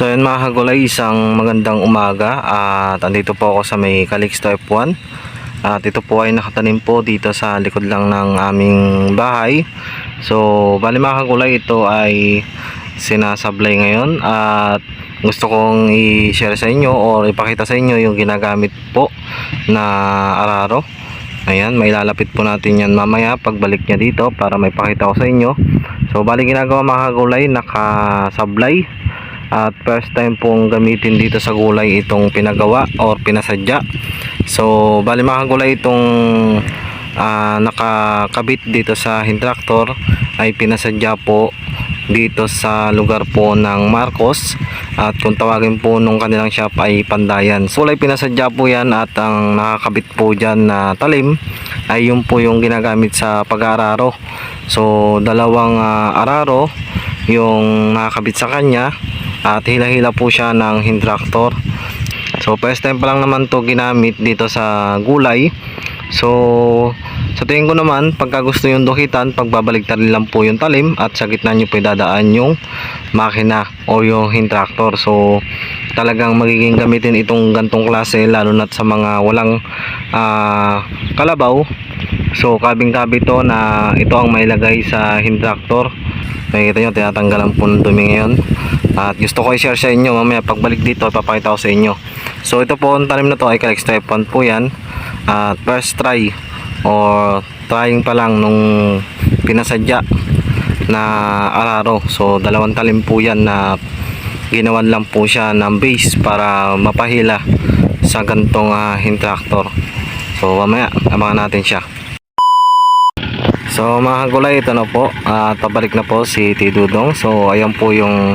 So yun mga kagulay, isang magandang umaga at andito po ako sa may Calixto F1 at ito po ay nakatanim po dito sa likod lang ng aming bahay. So bali mga kagulay, ito ay sinasablay ngayon at gusto kong i-share sa inyo o ipakita sa inyo yung ginagamit po na araro. Ayan, may lalapit po natin yan mamaya pagbalik niya dito para may pakita ko sa inyo. So bali ginagawa mga kagulay, nakasablay. At first time pong gamitin dito sa gulay itong pinagawa or pinasadya. So bali mga gulay, itong nakakabit dito sa hand tractor ay pinasadya po dito sa lugar po ng Marcos. At kung tawagin po nung kanilang shop ay Pandayan. So gulay pinasadya po yan at ang nakakabit po dyan na talim ay yun po yung ginagamit sa pag-aararo. So dalawang araro yung nakakabit sa kanya at hila-hila po siya ng hand tractor. So first time pa lang naman to ginamit dito sa gulay. So sa tingin ko naman, pagka gusto yung dukitan, pagbabaligtad lang po yung talim at sa gitna nyo po dadaan yung makina o yung hand tractor. So talagang magiging gamitin itong gantong klase lalo na sa mga walang kalabaw. So kabing-kabi to na ito ang mailagay sa hand tractor. Nakikita nyo, tinatanggalan po ng dumi ngayon. At gusto ko i-share sa inyo mamaya pagbalik dito, papakita ko sa inyo. So ito po, ang tanim na to ay Calixto F1 po yan. At first try or trying pa lang nung pinasadya na araro. So dalawang talim po yan na ginawan lang po siya ng base para mapahila sa gantong hand tractor. So mamaya abangan natin siya. So mga gulay, ito na po at pabalik na po si Tidudong. So ayan po yung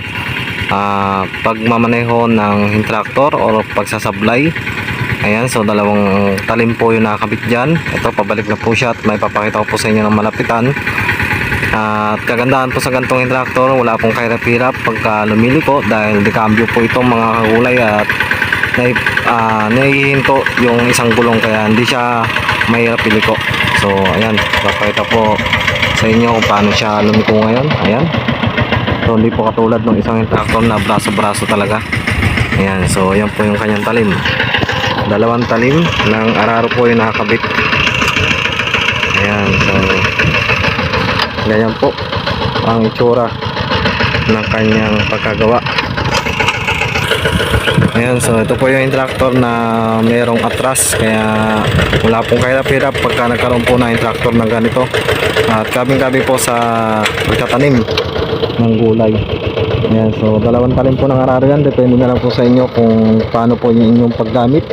pagmamaneho ng hand tractor o pagsasablay. Ayan, so dalawang talim po yung nakakabit dyan. Ito, pabalik na po siya at may papakita ko po sa inyo ng malapitan. At kagandahan po sa gantong hand tractor, wala pong kahirap-hirap pagka lumiliko dahil dekambyo po itong mga kagulay at naihinto yung isang gulong kaya hindi siya mahirap iliko. So ayan, papakita po sa inyo kung paano siya lumiko ngayon. Ayan, so hindi po katulad ng isang hand tractor na braso-braso talaga. Ayan, so ayan po yung kanyang talim. Dalawang talim ng araro po yung nakakabit. Ayan, so ganyan po ang itsura ng kanyang pagkagawa. Ayan, so ito po yung tractor na mayroong atras kaya wala pong kahirap-hirap pagka nagkaroon po ng tractor na ganito. At kabing-kabi po sa pagtatanim ng gulay. Ayan, so dalawang talim po ng araro yan. Depende na lang po sa inyo kung paano po yung inyong paggamit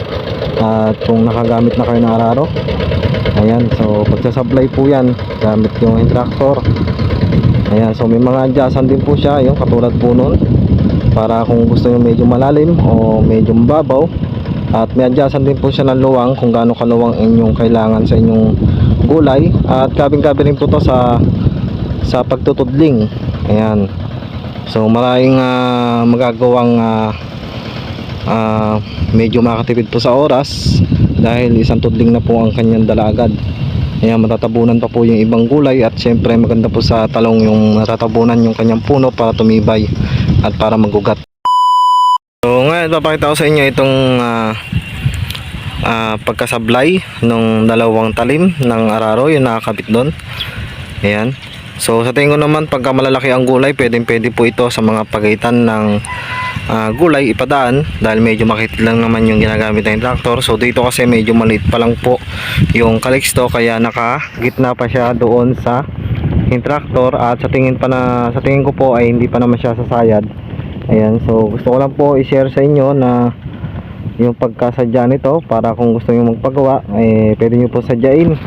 at kung nakagamit na kayo ng araro. Ayan, so pagsasablay po yan gamit yung hand tractor. Ayan, so may mga adjustan din po siya, yung katulad po nun para kung gusto nyo medyo malalim o medyo mababaw. At may adjustan din po siya ng luwang kung gaano kaluwang inyong kailangan sa inyong gulay. At kabing-kabi rin po to sa pagtutudling. Ayan, so maraming magagawang medyo makatipid po sa oras dahil isang tudling na po ang kanyang dala agad. Ayan, matatabunan pa po yung ibang gulay at syempre maganda po sa talong yung natatabunan yung kanyang puno para tumibay at para magugat. So ngayon papakita ko sa inyo itong pagkasablay ng dalawang talim ng araro yung nakakabit doon. Ayan, so sa tingin ko naman pagka malalaki ang gulay, pwede po ito sa mga pagitan ng gulay ipadaan dahil medyo makit lang naman yung ginagamit ng tractor. So dito kasi medyo maliit pa lang po yung Calixto kaya nakagitna pa siya doon sa hand tractor at sa tingin ko po ay hindi pa naman siya sasayad. Ayan, so gusto ko lang po i-share sa inyo na yung pagkasadya nito para kung gusto nyo magpagawa pwede nyo po sadyain